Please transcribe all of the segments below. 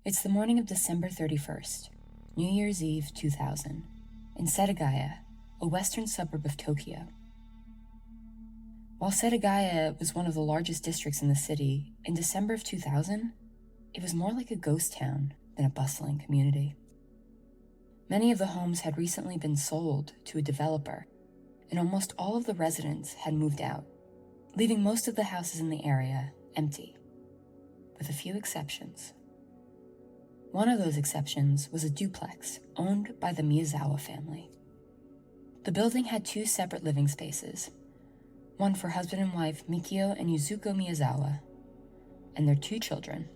It's the morning of December 31st, New Year's Eve 2000, in Setagaya, a western suburb of Tokyo. While Setagaya was one of the largest districts in the city, in December of 2000, it was more like a ghost town than a bustling community. Many of the homes had recently been sold to a developer, and almost all of the residents had moved out, leaving most of the houses in the area empty, with a few exceptions. One of those exceptions was a duplex owned by the Miyazawa family. The building had two separate living spaces, one for husband and wife Mikio and Yuzuko Miyazawa and their two children,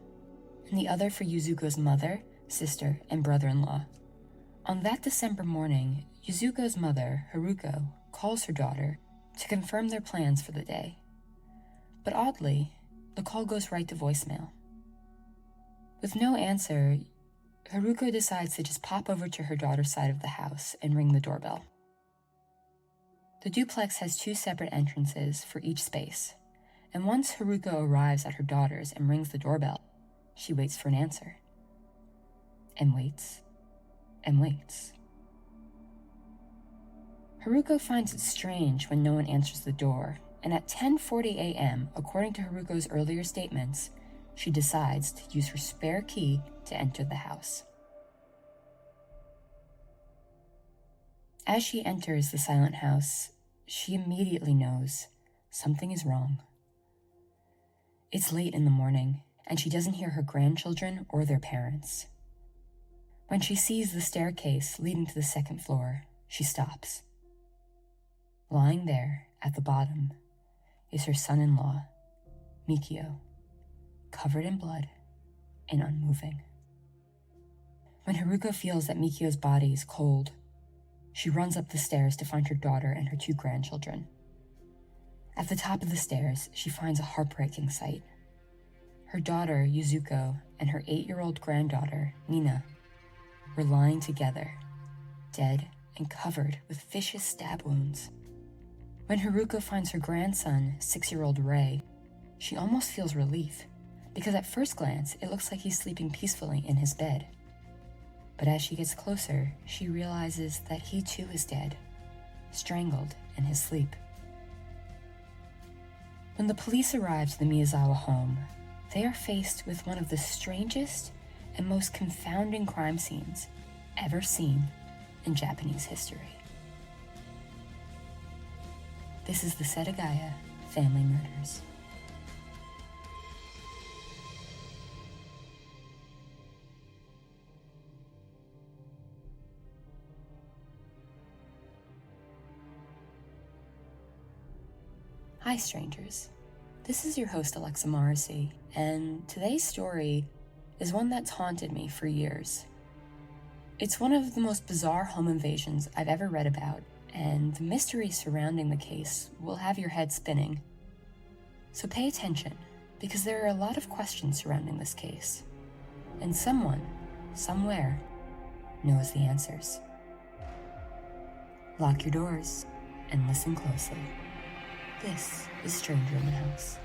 and the other for Yuzuko's mother, sister, and brother-in-law. On that December morning, Yuzuko's mother, Haruko, calls her daughter to confirm their plans for the day. But oddly, the call goes right to voicemail. With no answer, Haruko decides to just pop over to her daughter's side of the house and ring the doorbell. The duplex has two separate entrances for each space, and once Haruko arrives at her daughter's and rings the doorbell, she waits for an answer. And waits. And waits. Haruko finds it strange when no one answers the door, and at 10:40 a.m., according to Haruko's earlier statements, she decides to use her spare key to enter the house. As she enters the silent house, she immediately knows something is wrong. It's late in the morning, and she doesn't hear her grandchildren or their parents. When she sees the staircase leading to the second floor, she stops. Lying there at the bottom is her son-in-law, Mikio, covered in blood and unmoving. When Haruko feels that Mikio's body is cold, she runs up the stairs to find her daughter and her two grandchildren. At the top of the stairs, she finds a heartbreaking sight. Her daughter, Yuzuko, and her 8-year-old granddaughter, Nina, were lying together, dead and covered with vicious stab wounds. When Haruko finds her grandson, 6-year-old Rei, she almost feels relief, because at first glance, it looks like he's sleeping peacefully in his bed. But as she gets closer, she realizes that he too is dead, strangled in his sleep. When the police arrive to the Miyazawa home, they are faced with one of the strangest and most confounding crime scenes ever seen in Japanese history. This is the Setagaya Family Murders. Hi strangers, this is your host Alexa Morrissey, and today's story is one that's haunted me for years. It's one of the most bizarre home invasions I've ever read about, and the mystery surrounding the case will have your head spinning. So pay attention, because there are a lot of questions surrounding this case, and someone, somewhere, knows the answers. Lock your doors and listen closely. This is Stranger in the House.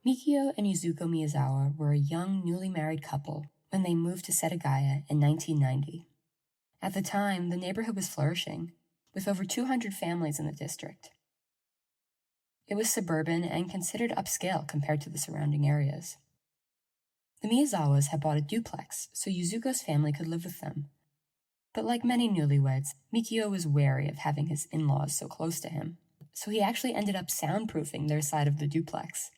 Mikio and Yuzuko Miyazawa were a young, newly married couple when they moved to Setagaya in 1990. At the time, the neighborhood was flourishing, with over 200 families in the district. It was suburban and considered upscale compared to the surrounding areas. The Miyazawas had bought a duplex so Yuzuko's family could live with them. But like many newlyweds, Mikio was wary of having his in-laws so close to him, so he actually ended up soundproofing their side of the duplex,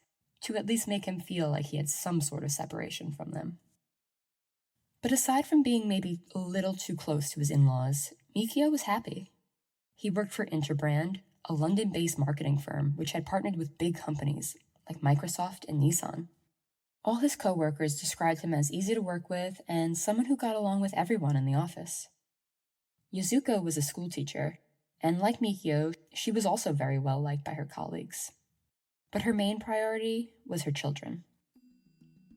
to at least make him feel like he had some sort of separation from them. But aside from being maybe a little too close to his in-laws, Mikio was happy. He worked for Interbrand, a London-based marketing firm which had partnered with big companies like Microsoft and Nissan. All his co-workers described him as easy to work with and someone who got along with everyone in the office. Yuzuko was a schoolteacher, and like Mikio, she was also very well liked by her colleagues. But her main priority was her children.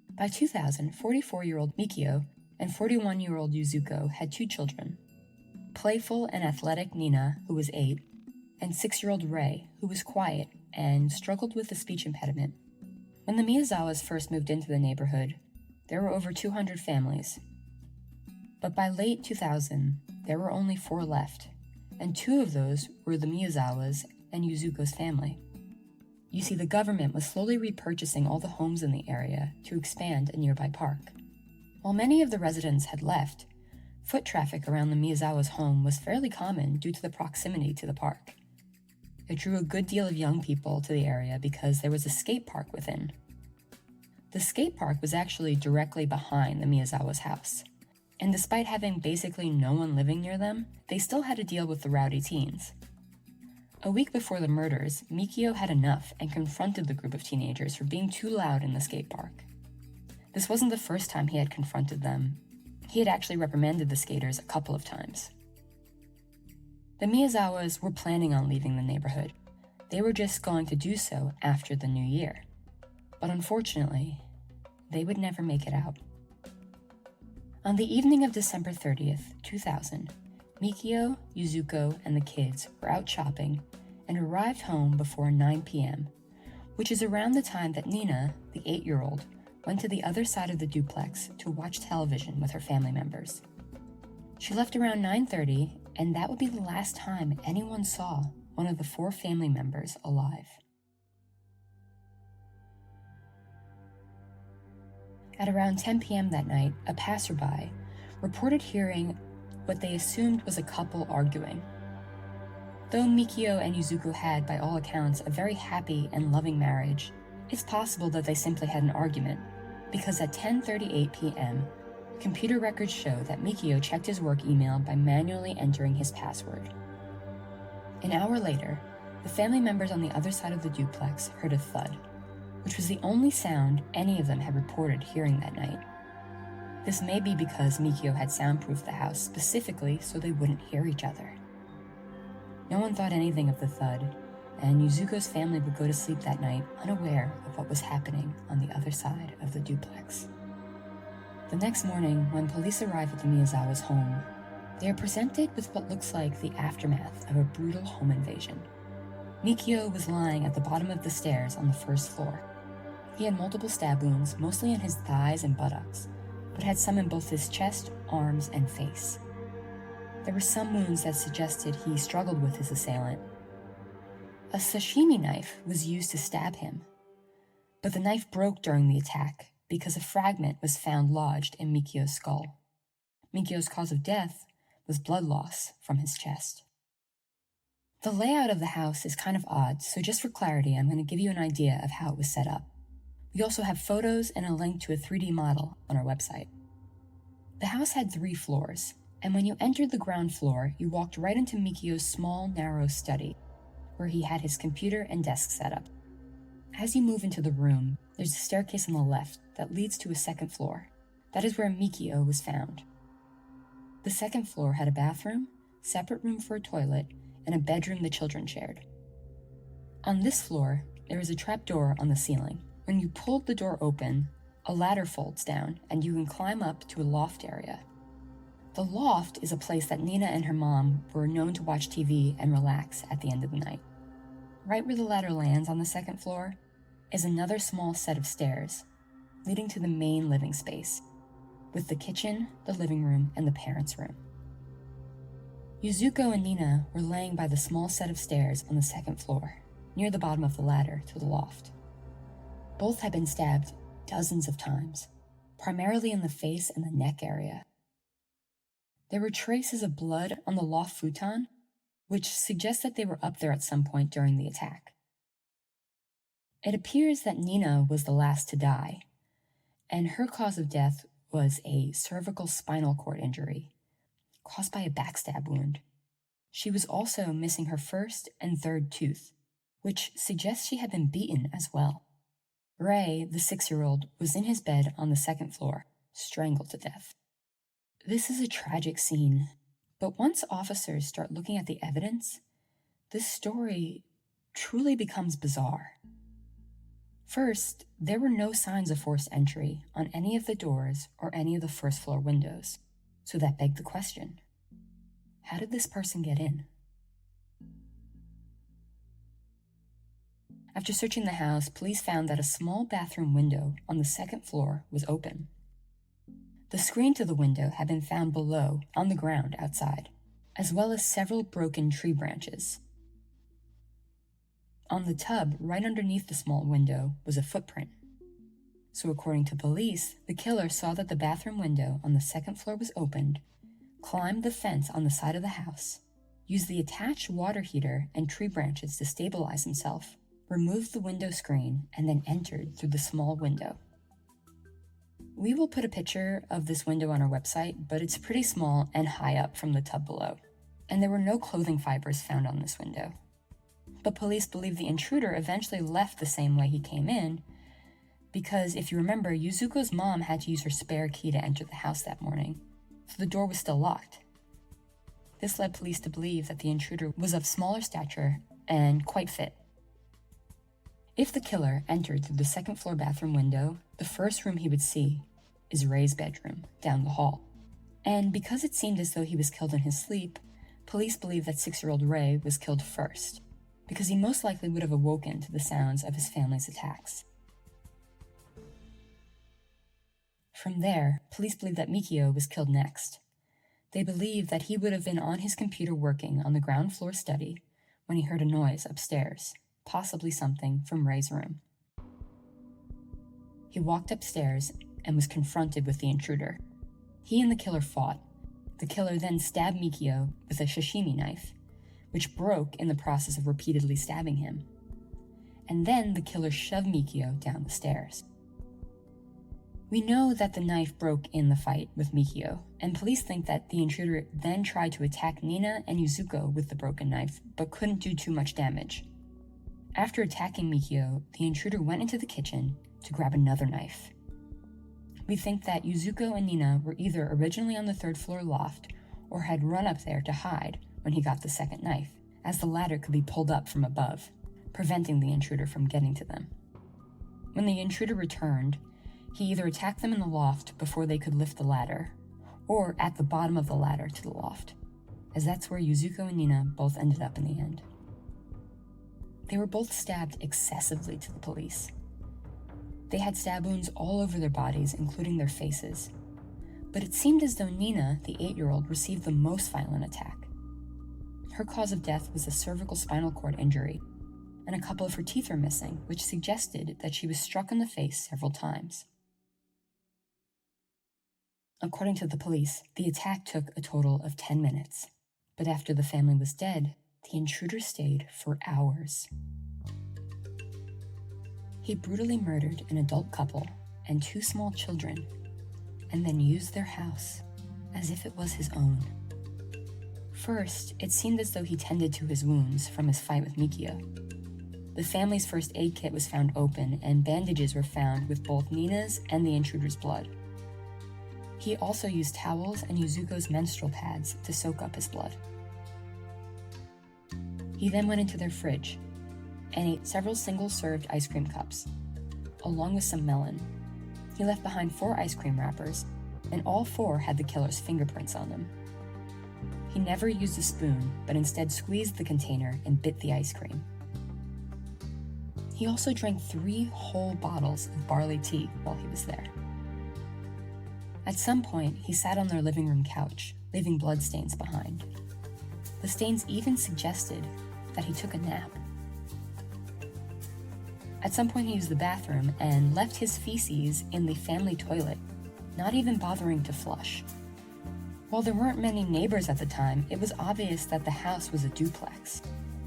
By 2000, 44-year-old Mikio and 41-year-old Yuzuko had two children, playful and athletic Nina, who was 8, and 6-year-old Rei, who was quiet and struggled with a speech impediment. When the Miyazawas first moved into the neighborhood, there were over 200 families. But by late 2000, there were only 4 left, and 2 of those were the Miyazawas and Yuzuko's family. You see, the government was slowly repurchasing all the homes in the area to expand a nearby park. While many of the residents had left, foot traffic around the Miyazawa's home was fairly common due to the proximity to the park. It drew a good deal of young people to the area because there was a skate park within. The skate park was actually directly behind the Miyazawa's house, and despite having basically no one living near them, they still had to deal with the rowdy teens. A week before the murders, Mikio had enough and confronted the group of teenagers for being too loud in the skate park. This wasn't the first time he had confronted them. He had actually reprimanded the skaters a couple of times. The Miyazawas were planning on leaving the neighborhood. They were just going to do so after the new year. But unfortunately, they would never make it out. On the evening of December 30th, 2000, Mikio, Yuzuko, and the kids were out shopping and arrived home before 9 p.m., which is around the time that Nina, the 8-year-old, went to the other side of the duplex to watch television with her family members. She left around 9:30, and that would be the last time anyone saw one of the 4 family members alive. At around 10 p.m. that night, a passerby reported hearing what they assumed was a couple arguing. Though Mikio and Yuzuko had, by all accounts, a very happy and loving marriage, it's possible that they simply had an argument, because at 10:38 p.m., computer records show that Mikio checked his work email by manually entering his password. An hour later, the family members on the other side of the duplex heard a thud, which was the only sound any of them had reported hearing that night. This may be because Mikio had soundproofed the house specifically so they wouldn't hear each other. No one thought anything of the thud, and Yuzuko's family would go to sleep that night unaware of what was happening on the other side of the duplex. The next morning, when police arrive at the Miyazawa's home, they are presented with what looks like the aftermath of a brutal home invasion. Mikio was lying at the bottom of the stairs on the first floor. He had multiple stab wounds, mostly in his thighs and buttocks, but had some in both his chest, arms, and face. There were some wounds that suggested he struggled with his assailant. A sashimi knife was used to stab him, but the knife broke during the attack because a fragment was found lodged in Mikio's skull. Mikio's cause of death was blood loss from his chest. The layout of the house is kind of odd, so just for clarity, I'm going to give you an idea of how it was set up. We also have photos and a link to a 3D model on our website. The house had 3 floors, and when you entered the ground floor, you walked right into Mikio's small, narrow study, where he had his computer and desk set up. As you move into the room, there's a staircase on the left that leads to a second floor. That is where Mikio was found. The second floor had a bathroom, separate room for a toilet, and a bedroom the children shared. On this floor, there is a trap door on the ceiling. When you pulled the door open, a ladder folds down, and you can climb up to a loft area. The loft is a place that Nina and her mom were known to watch TV and relax at the end of the night. Right where the ladder lands on the second floor is another small set of stairs, leading to the main living space, with the kitchen, the living room, and the parents' room. Yuzuko and Nina were laying by the small set of stairs on the second floor, near the bottom of the ladder to the loft. Both had been stabbed dozens of times, primarily in the face and the neck area. There were traces of blood on the loft futon, which suggests that they were up there at some point during the attack. It appears that Nina was the last to die, and her cause of death was a cervical spinal cord injury caused by a backstab wound. She was also missing her first and third tooth, which suggests she had been beaten as well. Ray, the 6-year-old, was in his bed on the second floor, strangled to death. This is a tragic scene, but once officers start looking at the evidence, this story truly becomes bizarre. First, there were no signs of forced entry on any of the doors or any of the first floor windows, so that begged the question: how did this person get in? After searching the house, police found that a small bathroom window on the second floor was open. The screen to the window had been found below, on the ground outside, as well as several broken tree branches. On the tub, right underneath the small window, was a footprint. So according to police, the killer saw that the bathroom window on the second floor was opened, climbed the fence on the side of the house, used the attached water heater and tree branches to stabilize himself, removed the window screen, and then entered through the small window. We will put a picture of this window on our website, but it's pretty small and high up from the tub below, and there were no clothing fibers found on this window. But police believe the intruder eventually left the same way he came in, because if you remember, Yuzuko's mom had to use her spare key to enter the house that morning, so the door was still locked. This led police to believe that the intruder was of smaller stature and quite fit. If the killer entered through the second floor bathroom window, the first room he would see is Ray's bedroom down the hall. And because it seemed as though he was killed in his sleep, police believe that 6-year-old Ray was killed first, because he most likely would have awoken to the sounds of his family's attacks. From there, police believe that Mikio was killed next. They believe that he would have been on his computer working on the ground floor study when he heard a noise upstairs, possibly something from Ray's room. He walked upstairs and was confronted with the intruder. He and the killer fought. The killer then stabbed Mikio with a sashimi knife, which broke in the process of repeatedly stabbing him. And then the killer shoved Mikio down the stairs. We know that the knife broke in the fight with Mikio, and police think that the intruder then tried to attack Nina and Yuzuko with the broken knife, but couldn't do too much damage. After attacking Mikio, the intruder went into the kitchen to grab another knife. We think that Yuzuko and Nina were either originally on the third floor loft or had run up there to hide when he got the second knife, as the ladder could be pulled up from above, preventing the intruder from getting to them. When the intruder returned, he either attacked them in the loft before they could lift the ladder, or at the bottom of the ladder to the loft, as that's where Yuzuko and Nina both ended up in the end. They were both stabbed excessively to the police. They had stab wounds all over their bodies, including their faces. But it seemed as though Nina, the 8-year-old, received the most violent attack. Her cause of death was a cervical spinal cord injury, and a couple of her teeth are missing, which suggested that she was struck in the face several times. According to the police, the attack took a total of 10 minutes, but after the family was dead, the intruder stayed for hours. He brutally murdered an adult couple and 2 small children, and then used their house as if it was his own. First, it seemed as though he tended to his wounds from his fight with Mikio. The family's first aid kit was found open, and bandages were found with both Nina's and the intruder's blood. He also used towels and Yuzuko's menstrual pads to soak up his blood. He then went into their fridge and ate several single-served ice cream cups, along with some melon. He left behind 4 ice cream wrappers, and all 4 had the killer's fingerprints on them. He never used a spoon, but instead squeezed the container and bit the ice cream. He also drank 3 whole bottles of barley tea while he was there. At some point, he sat on their living room couch, leaving bloodstains behind. The stains even suggested that he took a nap. At some point, he used the bathroom and left his feces in the family toilet, not even bothering to flush. While there weren't many neighbors at the time, it was obvious that the house was a duplex,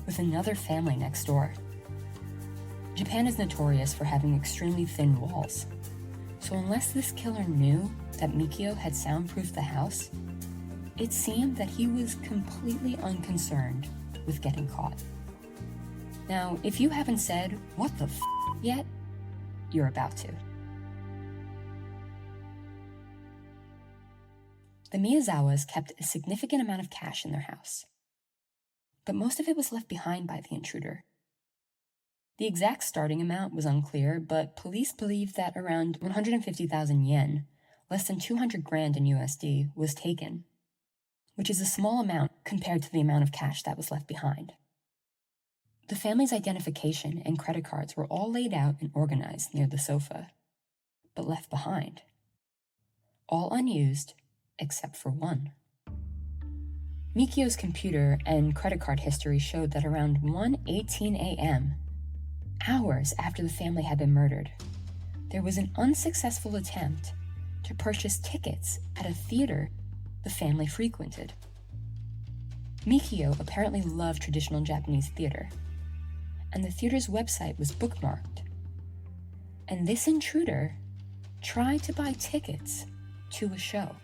with another family next door. Japan is notorious for having extremely thin walls, so unless this killer knew that Mikio had soundproofed the house, it seemed that he was completely unconcerned with getting caught. Now, if you haven't said, "What the f*** yet, you're about to. The Miyazawas kept a significant amount of cash in their house, but most of it was left behind by the intruder. The exact starting amount was unclear, but police believed that around 150,000 yen, less than 200 grand in USD, was taken, which is a small amount compared to the amount of cash that was left behind. The family's identification and credit cards were all laid out and organized near the sofa, but left behind. All unused, except for one. Mikio's computer and credit card history showed that around 1:18 a.m., hours after the family had been murdered, there was an unsuccessful attempt to purchase tickets at a theater the family frequented. Mikio apparently loved traditional Japanese theater, and the theater's website was bookmarked. And this intruder tried to buy tickets to a show.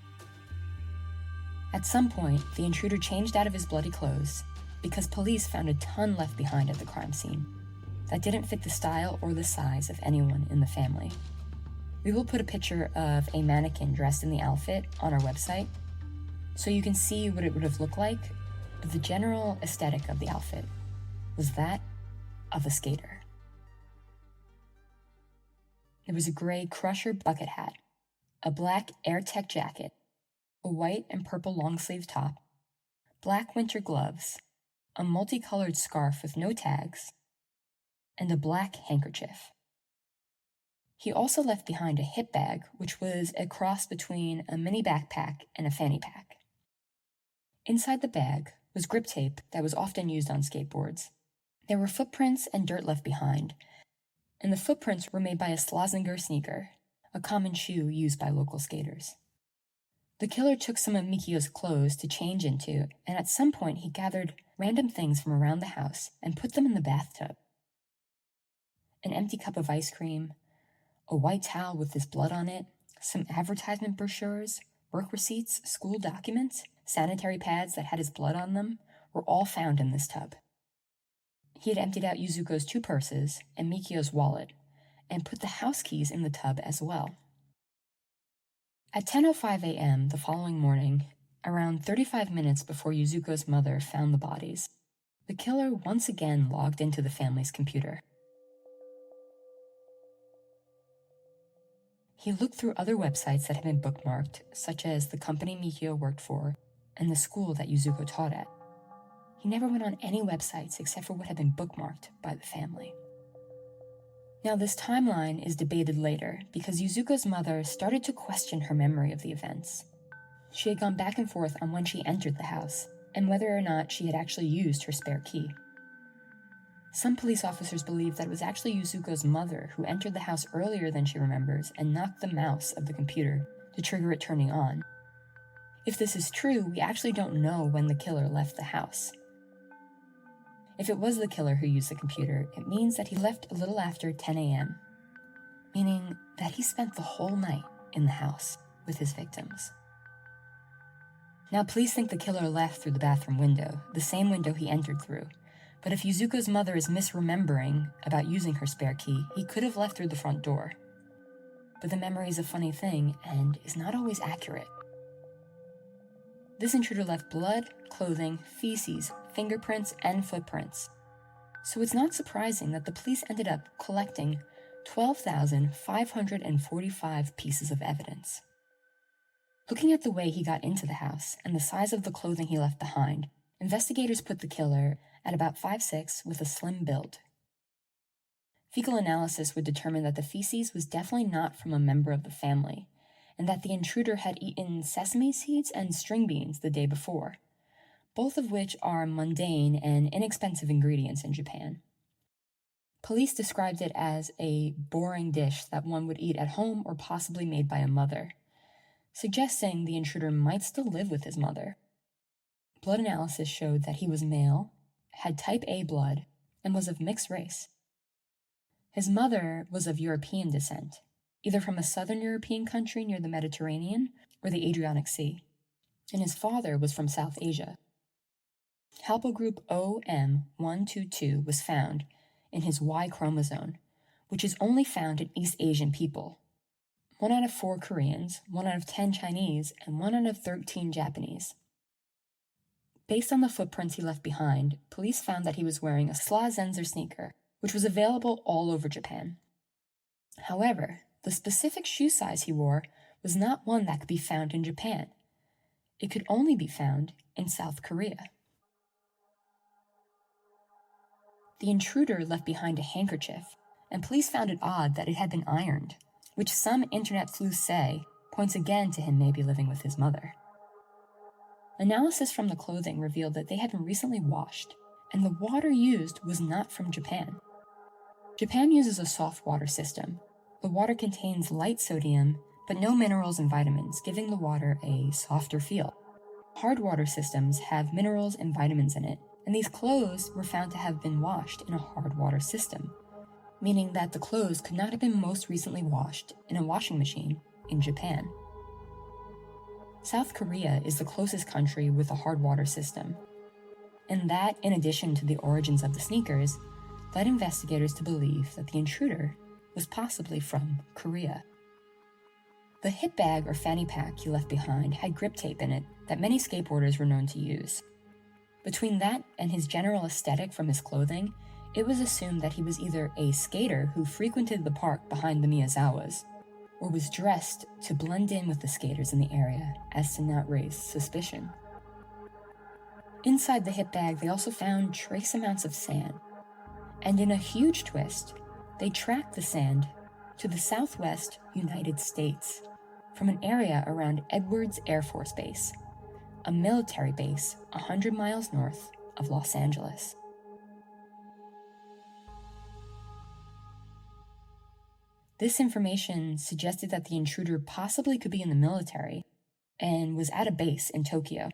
At some point, the intruder changed out of his bloody clothes because police found a ton left behind at the crime scene that didn't fit the style or the size of anyone in the family. We will put a picture of a mannequin dressed in the outfit on our website so you can see what it would have looked like, but the general aesthetic of the outfit was that of a skater. There was a gray Crusher bucket hat, a black AirTech jacket, a white and purple long-sleeve top, black winter gloves, a multicolored scarf with no tags, and a black handkerchief. He also left behind a hip bag, which was a cross between a mini backpack and a fanny pack. Inside the bag was grip tape that was often used on skateboards. There were footprints and dirt left behind, and the footprints were made by a Slazenger sneaker, a common shoe used by local skaters. The killer took some of Mikio's clothes to change into, and at some point he gathered random things from around the house and put them in the bathtub. An empty cup of ice cream, a white towel with his blood on it, some advertisement brochures, work receipts, school documents, sanitary pads that had his blood on them were all found in this tub. He had emptied out Yuzuko's 2 purses and Mikio's wallet and put the house keys in the tub as well. At 10:05 a.m. the following morning, around 35 minutes before Yuzuko's mother found the bodies, the killer once again logged into the family's computer. He looked through other websites that had been bookmarked, such as the company Mikio worked for and the school that Yuzuko taught at. He never went on any websites except for what had been bookmarked by the family. Now, this timeline is debated later because Yuzuko's mother started to question her memory of the events. She had gone back and forth on when she entered the house and whether or not she had actually used her spare key. Some police officers believe that it was actually Yuzuko's mother who entered the house earlier than she remembers and knocked the mouse of the computer to trigger it turning on. If this is true, we actually don't know when the killer left the house. If it was the killer who used the computer, it means that he left a little after 10 a.m., meaning that he spent the whole night in the house with his victims. Now, police think the killer left through the bathroom window, the same window he entered through. But if Yuzuko's mother is misremembering about using her spare key, he could have left through the front door. But the memory is a funny thing and is not always accurate. This intruder left blood, clothing, feces, fingerprints, and footprints. So it's not surprising that the police ended up collecting 12,545 pieces of evidence. Looking at the way he got into the house and the size of the clothing he left behind, investigators put the killer at about 5'6" with a slim build. Fecal analysis would determine that the feces was definitely not from a member of the family, and that the intruder had eaten sesame seeds and string beans the day before, both of which are mundane and inexpensive ingredients in Japan. Police described it as a boring dish that one would eat at home or possibly made by a mother, suggesting the intruder might still live with his mother. Blood analysis showed that he was male, had type A blood, and was of mixed race. His mother was of European descent, either from a southern European country near the Mediterranean or the Adriatic Sea, and his father was from South Asia. Haplogroup OM122 was found in his Y chromosome, which is only found in East Asian people. 1 out of 4 Koreans, 1 out of 10 Chinese, and 1 out of 13 Japanese. Based on the footprints he left behind, police found that he was wearing a Slazenger sneaker, which was available all over Japan. However, the specific shoe size he wore was not one that could be found in Japan. It could only be found in South Korea. The intruder left behind a handkerchief, and police found it odd that it had been ironed, which some internet sleuths say points again to him maybe living with his mother. Analysis from the clothing revealed that they had been recently washed, and the water used was not from Japan. Japan uses a soft water system. The water contains light sodium, but no minerals and vitamins, giving the water a softer feel. Hard water systems have minerals and vitamins in it, and these clothes were found to have been washed in a hard water system, meaning that the clothes could not have been most recently washed in a washing machine in Japan. South Korea is the closest country with a hard water system, and that, in addition to the origins of the sneakers, led investigators to believe that the intruder was possibly from Korea. The hip bag or fanny pack he left behind had grip tape in it that many skateboarders were known to use. Between that and his general aesthetic from his clothing, it was assumed that he was either a skater who frequented the park behind the Miyazawas, or was dressed to blend in with the skaters in the area as to not raise suspicion. Inside the hip bag, they also found trace amounts of sand, and in a huge twist, they tracked the sand to the southwest United States from an area around Edwards Air Force Base, a military base 100 miles north of Los Angeles. This information suggested that the intruder possibly could be in the military and was at a base in Tokyo.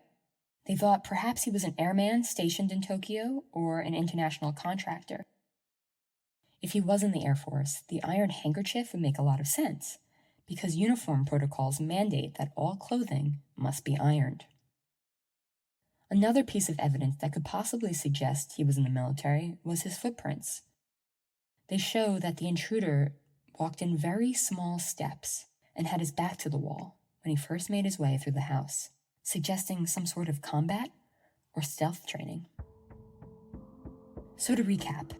They thought perhaps he was an airman stationed in Tokyo or an international contractor. If he was in the Air Force, the iron handkerchief would make a lot of sense, because uniform protocols mandate that all clothing must be ironed. Another piece of evidence that could possibly suggest he was in the military was his footprints. They show that the intruder walked in very small steps and had his back to the wall when he first made his way through the house, suggesting some sort of combat or stealth training. So to recap,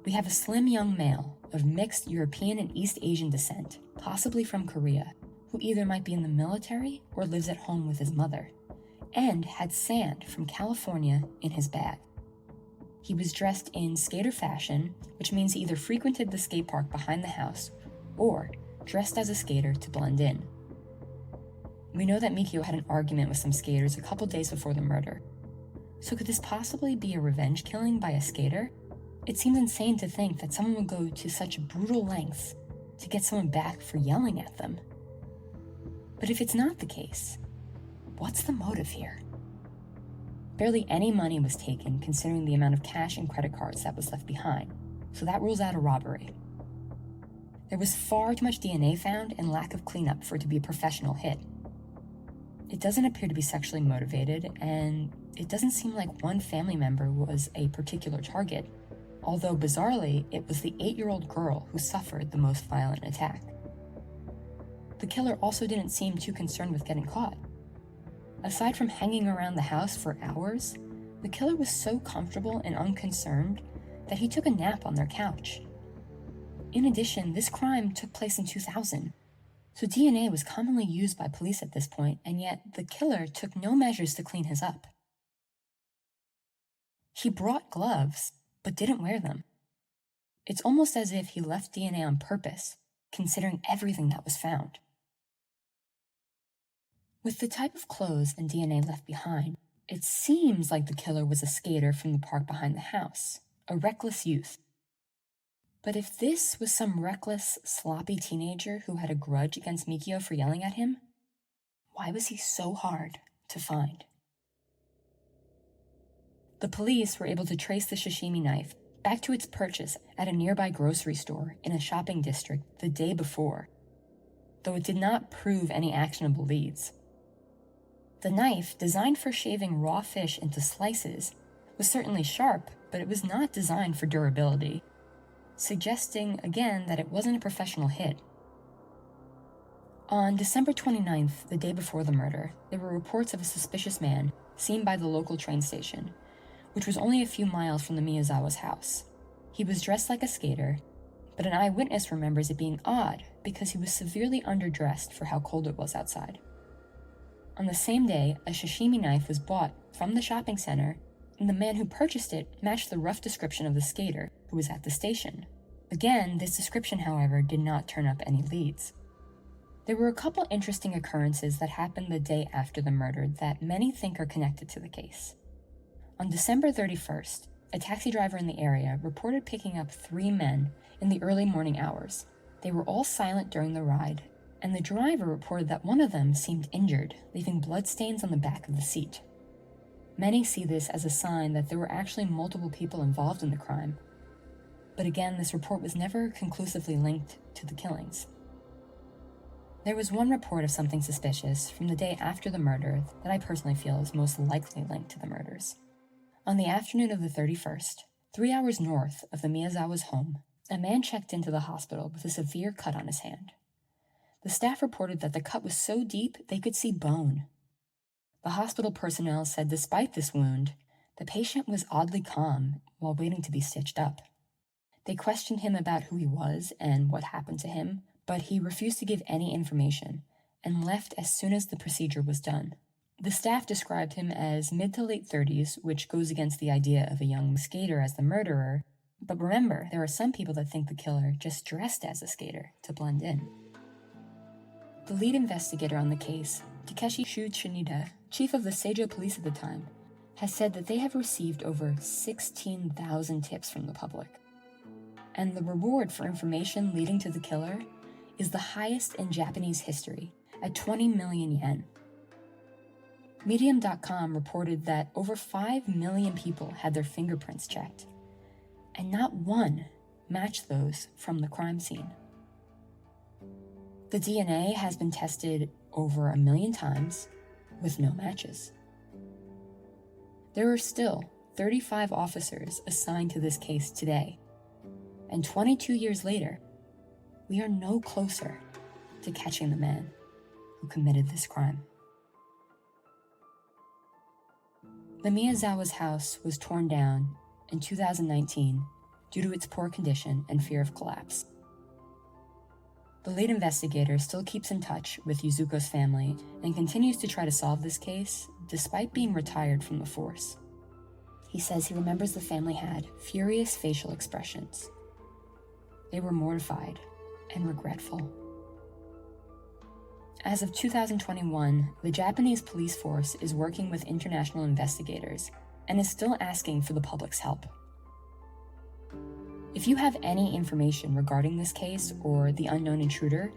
we have a slim young male of mixed European and East Asian descent, possibly from Korea, who either might be in the military or lives at home with his mother, and had sand from California in his bag. He was dressed in skater fashion, which means he either frequented the skate park behind the house or dressed as a skater to blend in. We know that Mikio had an argument with some skaters a couple days before the murder. So could this possibly be a revenge killing by a skater? It seems insane to think that someone would go to such brutal lengths to get someone back for yelling at them. But if it's not the case, what's the motive here? Barely any money was taken considering the amount of cash and credit cards that was left behind, so that rules out a robbery. There was far too much DNA found and lack of cleanup for it to be a professional hit. It doesn't appear to be sexually motivated, and it doesn't seem like one family member was a particular target, although bizarrely, it was the 8-year-old girl who suffered the most violent attack. The killer also didn't seem too concerned with getting caught. Aside from hanging around the house for hours, the killer was so comfortable and unconcerned that he took a nap on their couch. In addition, this crime took place in 2000, so DNA was commonly used by police at this point, and yet the killer took no measures to clean his up. He brought gloves, but didn't wear them. It's almost as if he left DNA on purpose, considering everything that was found. With the type of clothes and DNA left behind, it seems like the killer was a skater from the park behind the house, a reckless youth. But if this was some reckless, sloppy teenager who had a grudge against Mikio for yelling at him, why was he so hard to find? The police were able to trace the sashimi knife back to its purchase at a nearby grocery store in a shopping district the day before, though it did not prove any actionable leads. The knife, designed for shaving raw fish into slices, was certainly sharp, but it was not designed for durability, suggesting again that it wasn't a professional hit. On December 29th, the day before the murder, there were reports of a suspicious man seen by the local train station, which was only a few miles from the Miyazawa's house. He was dressed like a skater, but an eyewitness remembers it being odd because he was severely underdressed for how cold it was outside. On the same day, a sashimi knife was bought from the shopping center and the man who purchased it matched the rough description of the skater who was at the station. Again, this description, however, did not turn up any leads. There were a couple interesting occurrences that happened the day after the murder that many think are connected to the case. On December 31st, a taxi driver in the area reported picking up 3 men in the early morning hours. They were all silent during the ride, and the driver reported that one of them seemed injured, leaving bloodstains on the back of the seat. Many see this as a sign that there were actually multiple people involved in the crime. But again, this report was never conclusively linked to the killings. There was one report of something suspicious from the day after the murder that I personally feel is most likely linked to the murders. On the afternoon of the 31st, 3 hours north of the Miyazawa's home, a man checked into the hospital with a severe cut on his hand. The staff reported that the cut was so deep they could see bone. The hospital personnel said despite this wound, the patient was oddly calm while waiting to be stitched up. They questioned him about who he was and what happened to him, but he refused to give any information and left as soon as the procedure was done. The staff described him as mid to late 30s, which goes against the idea of a young skater as the murderer. But remember, there are some people that think the killer just dressed as a skater to blend in. The lead investigator on the case, Takeshi Shinida, chief of the Seijo police at the time, has said that they have received over 16,000 tips from the public. And the reward for information leading to the killer is the highest in Japanese history, at 20 million yen. Medium.com reported that over 5 million people had their fingerprints checked, and not one matched those from the crime scene. The DNA has been tested over 1 million times with no matches. There are still 35 officers assigned to this case today, and 22 years later, we are no closer to catching the man who committed this crime. The Miyazawa's house was torn down in 2019 due to its poor condition and fear of collapse. The lead investigator still keeps in touch with Yuzuko's family and continues to try to solve this case despite being retired from the force. He says he remembers the family had furious facial expressions. They were mortified and regretful. As of 2021, the Japanese police force is working with international investigators and is still asking for the public's help. If you have any information regarding this case or the unknown intruder,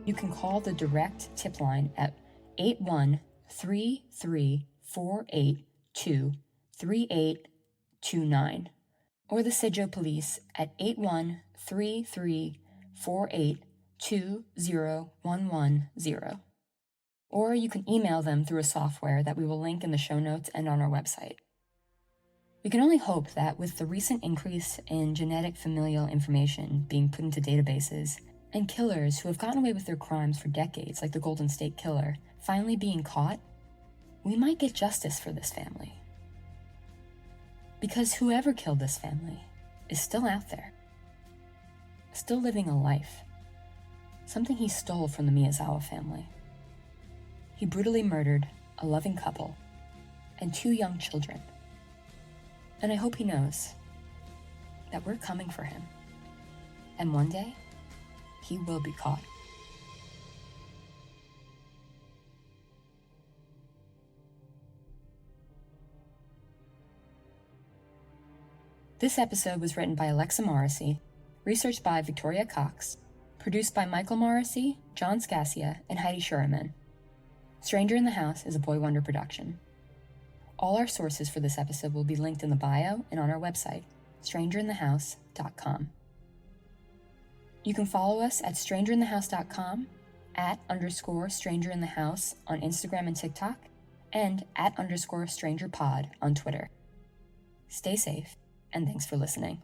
you can call the direct tip line at 8133482389 or the Seijo Police at 813348201110. Or you can email them through a software that we will link in the show notes and on our website. We can only hope that with the recent increase in genetic familial information being put into databases, and killers who have gotten away with their crimes for decades, like the Golden State Killer, finally being caught, we might get justice for this family. Because whoever killed this family is still out there, still living a life, something he stole from the Miyazawa family. He brutally murdered a loving couple and 2 young children. And I hope he knows that we're coming for him. And one day, he will be caught. This episode was written by Alexa Morrissey, researched by Victoria Cox, produced by Michael Morrissey, John Scassia, and Heidi Schurman. Stranger in the House is a Boy Wonder production. All our sources for this episode will be linked in the bio and on our website, strangerinthehouse.com. You can follow us at strangerinthehouse.com, @_strangerinthehouse on Instagram and TikTok, and @_strangerpod on Twitter. Stay safe, and thanks for listening.